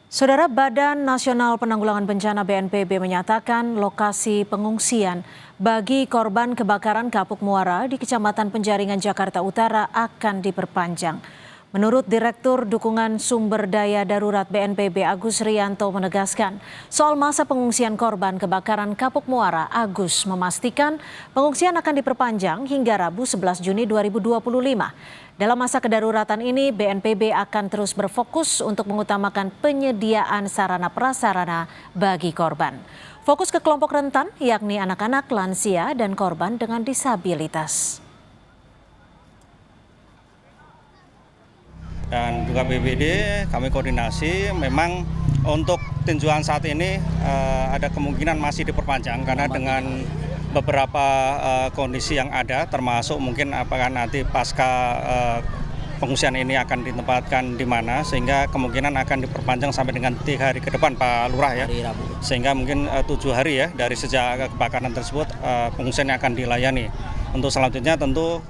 Saudara, Badan Nasional Penanggulangan Bencana BNPB menyatakan lokasi pengungsian bagi korban kebakaran Kapuk Muara di Kecamatan Penjaringan, Jakarta Utara akan diperpanjang. Menurut Direktur Dukungan Sumber Daya Darurat BNPB Agus Rianto menegaskan, soal masa pengungsian korban kebakaran Kapuk Muara, Agus memastikan pengungsian akan diperpanjang hingga Rabu 11 Juni 2025. Dalam masa kedaruratan ini, BNPB akan terus berfokus untuk mengutamakan penyediaan sarana prasarana bagi korban. Fokus ke kelompok rentan, yakni anak-anak, lansia, dan korban dengan disabilitas. Dan juga BPBD kami koordinasi, memang untuk tinjauan saat ini ada kemungkinan masih diperpanjang karena dengan beberapa kondisi yang ada, termasuk mungkin apakah nanti pasca pengungsian ini akan ditempatkan di mana, sehingga kemungkinan akan diperpanjang sampai dengan 3 hari ke depan, Pak Lurah ya. Sehingga mungkin 7 hari ya dari sejak kebakaran tersebut pengungsian akan dilayani. Untuk selanjutnya tentu